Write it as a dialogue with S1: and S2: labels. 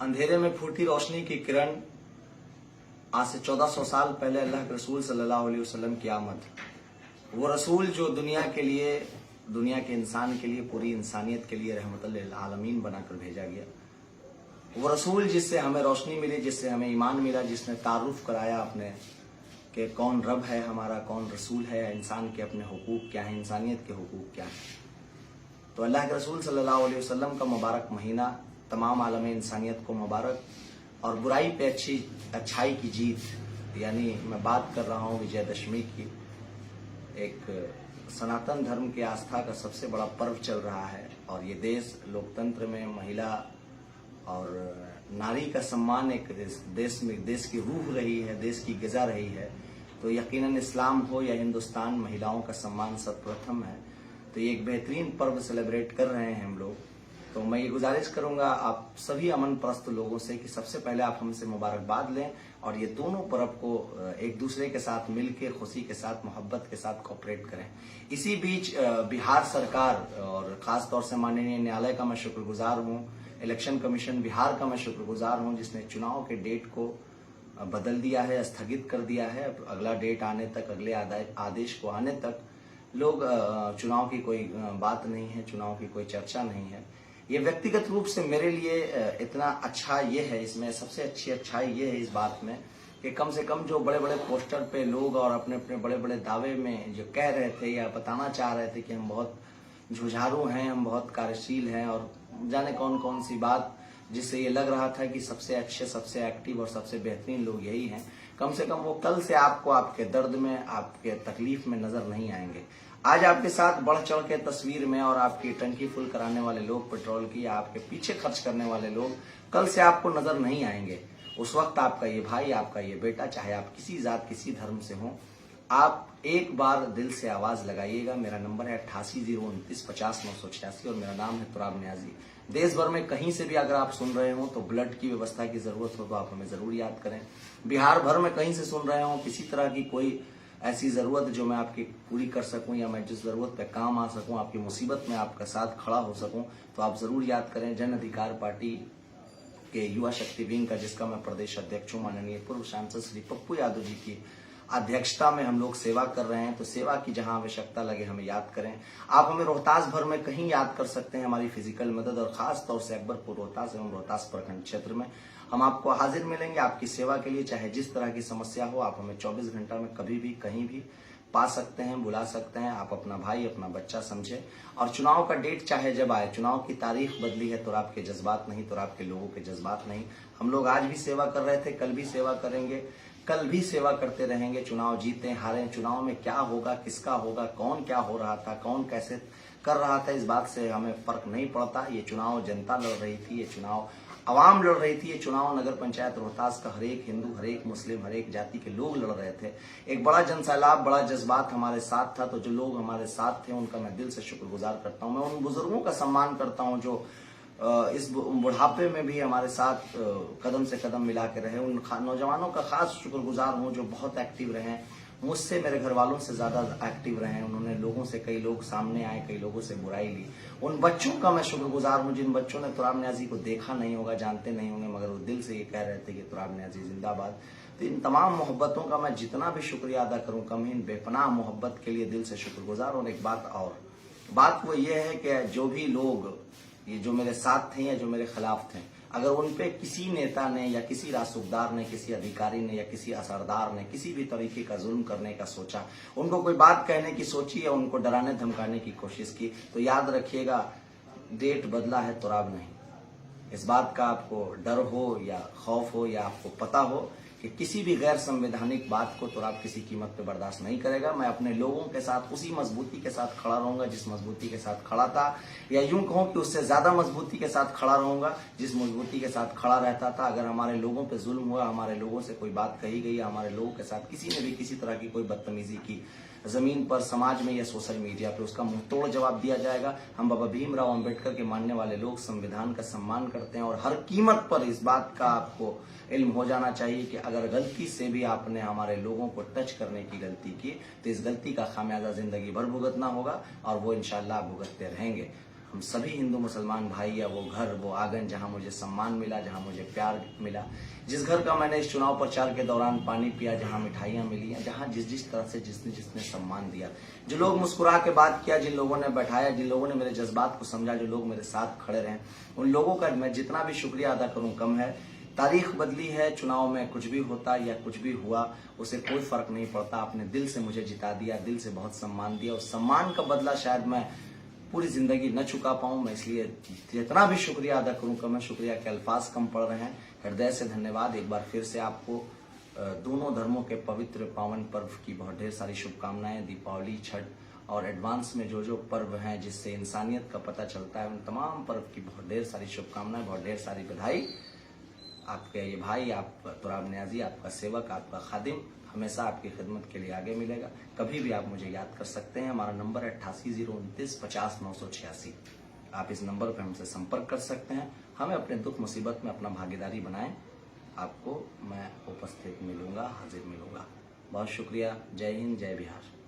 S1: अंधेरे में फूटी रोशनी की किरण आज से 1400 साल पहले अल्लाह के रसूल सल्लल्लाहु अलैहि वसल्लम की आमद। वो रसूल जो दुनिया के लिए, दुनिया के इंसान के लिए, पूरी इंसानियत के लिए रहमतुल लिल आलमीन बनाकर भेजा गया। वो रसूल जिससे हमें रोशनी मिली, जिससे हमें ईमान मिला, जिसने तारुफ कराया अपने कि कौन रब है हमारा, कौन रसूल है, इंसान के अपने हुकूक क्या है, इंसानियत के हुकूक क्या है। तो अल्लाह के रसूल सल्लल्लाहु अलैहि वसल्लम का मुबारक महीना तमाम आलम इंसानियत को मुबारक, और बुराई पे अच्छाई की जीत, यानी मैं बात कर रहा हूँ विजयदशमी की। एक सनातन धर्म की आस्था का सबसे बड़ा पर्व चल रहा है, और ये देश लोकतंत्र में महिला और नारी का सम्मान एक देश की रूह रही है, देश की ग़िज़ा रही है। तो यकीनन इस्लाम हो या हिंदुस्तान, महिलाओं का सम्मान सर्वप्रथम है। तो ये एक बेहतरीन पर्व सेलिब्रेट कर रहे हैं हम लोग। तो मैं ये गुजारिश करूंगा आप सभी अमन परस्त लोगों से कि सबसे पहले आप हमसे मुबारकबाद लें, और ये दोनों पर्व को एक दूसरे के साथ मिलकर खुशी के साथ, मोहब्बत के साथ कोऑपरेट करें। इसी बीच बिहार सरकार और खास तौर से माननीय न्यायालय का मैं शुक्रगुजार हूँ, इलेक्शन कमीशन बिहार का मैं शुक्रगुजार हूँ, जिसने चुनाव के डेट को बदल दिया है, स्थगित कर दिया है। अगला डेट आने तक, अगले आदेश को आने तक लोग चुनाव की कोई बात नहीं है, चुनाव की कोई चर्चा नहीं है। ये व्यक्तिगत रूप से मेरे लिए इतना अच्छा ये है, इसमें सबसे अच्छी अच्छाई ये है इस बात में कि कम से कम जो बड़े बड़े पोस्टर पे लोग और अपने अपने बड़े बड़े दावे में जो कह रहे थे या बताना चाह रहे थे कि हम बहुत जुझारू हैं, हम बहुत कार्यशील हैं, और जाने कौन कौन सी बात, जिससे ये लग रहा था कि सबसे अच्छे, सबसे एक्टिव और सबसे बेहतरीन लोग यही हैं, कम से कम वो कल से आपको आपके दर्द में, आपके तकलीफ में नजर नहीं आएंगे। आज आपके साथ बढ़ चढ़ के तस्वीर में और आपकी टंकी फुल कराने वाले लोग, पेट्रोल की, आपके पीछे खर्च करने वाले लोग कल से आपको नजर नहीं आएंगे। उस वक्त आपका ये भाई, आपका ये बेटा, चाहे आप किसी जात, किसी धर्म से हो, आप एक बार दिल से आवाज लगाइएगा। मेरा नंबर है 8809950986 और मेरा नाम है तुराब न्याजी। देश भर में कहीं से भी अगर आप सुन रहे हो तो ब्लड की व्यवस्था की जरूरत हो तो आप हमें जरूर याद करें। बिहार भर में कहीं से सुन रहे हो, किसी तरह की कोई ऐसी जरूरत जो मैं आपकी पूरी कर सकूं, या मैं जिस जरूरत पे काम आ सकूं, आपकी मुसीबत में आपका साथ खड़ा हो सकूं, तो आप जरूर याद करें। जन अधिकार पार्टी के युवा शक्ति विंग का, जिसका मैं प्रदेश अध्यक्ष हूं, माननीय पूर्व सांसद श्री पप्पू यादव जी की अध्यक्षता में हम लोग सेवा कर रहे हैं। तो सेवा की जहां आवश्यकता लगे हमें याद करें। आप हमें रोहतास भर में कहीं याद कर सकते हैं, हमारी फिजिकल मदद, और खास तौर से अकबरपुर रोहतास एवं रोहतास प्रखंड क्षेत्र में हम आपको हाजिर मिलेंगे आपकी सेवा के लिए। चाहे जिस तरह की समस्या हो, आप हमें 24 घंटा में कभी भी कहीं भी पा सकते हैं, बुला सकते हैं। आप अपना भाई, अपना बच्चा समझे। और चुनाव का डेट चाहे जब आए, चुनाव की तारीख बदली है तो आपके जज्बात नहीं, तो आपके लोगों के जज्बात नहीं। हम लोग आज भी सेवा कर रहे थे, कल भी सेवा करेंगे, कल भी सेवा करते रहेंगे। चुनाव जीते हारे, चुनाव में क्या होगा, किसका होगा, कौन क्या हो रहा था, कौन कैसे कर रहा था, इस बात से हमें फर्क नहीं पड़ता। ये चुनाव जनता लड़ रही थी, ये चुनाव आवाम लड़ रही थी, ये चुनाव नगर पंचायत रोहतास का हर एक हिंदू, हर एक मुस्लिम, हर एक जाति के लोग लड़ रहे थे। एक बड़ा जनसैलाब, बड़ा जज्बात हमारे साथ था। तो जो लोग हमारे साथ थे उनका मैं दिल से शुक्रगुजार करता हूं। मैं उन बुजुर्गों का सम्मान करता हूं जो इस बुढ़ापे में भी हमारे साथ कदम से कदम मिला के रहे। उन नौजवानों का खास शुक्रगुजार हूं जो बहुत एक्टिव रहे, मुझसे, मेरे घर वालों से ज्यादा एक्टिव रहे। उन्होंने लोगों से, कई लोग सामने आए, कई लोगों से बुराई ली। उन बच्चों का मैं शुक्रगुजार हूं जिन बच्चों ने तुराब न्याजी को देखा नहीं होगा, जानते नहीं होंगे, मगर वो दिल से ये कह रहे थे कि तुराब न्याजी जिंदाबाद। तो इन तमाम मोहब्बतों का मैं जितना भी शुक्रिया अदा करूं कम ही। इन बेपनाह मोहब्बत के लिए दिल से शुक्रगुजार। और एक बात वो ये है कि जो भी लोग ये जो मेरे साथ थे या जो मेरे खिलाफ थे, अगर उन पे किसी नेता ने या किसी रासुकदार ने, किसी अधिकारी ने या किसी असरदार ने किसी भी तरीके का जुल्म करने का सोचा, उनको कोई बात कहने की सोची या उनको डराने धमकाने की कोशिश की, तो याद रखिएगा डेट बदला है, तुराब नहीं। इस बात का आपको डर हो या खौफ हो या आपको पता हो कि किसी भी गैर संवैधानिक बात को तुराब किसी कीमत पे बर्दाश्त नहीं करेगा। मैं अपने लोगों के साथ उसी मजबूती के साथ खड़ा रहूंगा जिस मजबूती के साथ खड़ा था, या यूं कहूं कि उससे ज्यादा मजबूती के साथ खड़ा रहूंगा जिस मजबूती के साथ खड़ा रहता था। अगर हमारे लोगों पे जुल्म हुआ, हमारे लोगों से कोई बात कही गई, हमारे लोगों के साथ किसी ने भी किसी तरह की कोई बदतमीजी की, जमीन पर, समाज में या सोशल मीडिया पे, उसका मुंहतोड़ जवाब दिया जाएगा। हम बाबा भीमराव अंबेडकर के मानने वाले लोग संविधान का सम्मान करते हैं, और हर कीमत पर इस बात का आपको इल्म हो जाना चाहिए कि अगर गलती से भी आपने हमारे लोगों को टच करने की गलती की तो इस गलती का खामियाजा जिंदगी भर भुगतना होगा, और वो इंशाल्लाह भुगतते रहेंगे। हम सभी हिंदू मुसलमान भाई या वो घर वो आंगन जहां मुझे सम्मान मिला, जहां मुझे प्यार मिला, जिस घर का मैंने इस चुनाव प्रचार के दौरान पानी पिया, जहां मिठाइयां मिली, जहां जिस जिस तरह से जिसने जिसने सम्मान दिया, जो लोग मुस्कुरा के बात किया, जिन लोगों ने बैठाया, जिन लोगों ने मेरे जज्बात को समझा, जो लोग मेरे साथ खड़े रहे, उन लोगों का मैं जितना भी शुक्रिया अदा करूं कम है। तारीख बदली है, चुनाव में कुछ भी होता या कुछ भी हुआ उसे कोई फर्क नहीं पड़ता। आपने दिल से मुझे जिता दिया, दिल से बहुत सम्मान दिया। उस सम्मान का बदला शायद मैं पूरी जिंदगी न चुका पाऊं। मैं इसलिए जितना भी शुक्रिया अदा करूं कम है। शुक्रिया के अल्फाज कम पड़ रहे हैं। हृदय से धन्यवाद। एक बार फिर से आपको दोनों धर्मों के पवित्र पावन पर्व की बहुत ढेर सारी शुभकामनाएं। दीपावली, छठ और एडवांस में जो जो पर्व हैं जिससे इंसानियत का पता चलता है, उन तमाम पर्व की बहुत ढेर सारी शुभकामनाएं, बहुत ढेर सारी बधाई। आपके ये भाई, आप तुराब न्याजी, आपका सेवक, आपका खादिम हमेशा आपकी खिदमत के लिए आगे मिलेगा। कभी भी आप मुझे याद कर सकते हैं। हमारा नंबर है 88092950 आप इस नंबर पर हमसे संपर्क कर सकते हैं। हमें अपने दुख मुसीबत में अपना भागीदारी बनाएं। आपको मैं उपस्थित मिलूंगा, हाजिर मिलूंगा। बहुत शुक्रिया। जय हिंद, जय बिहार।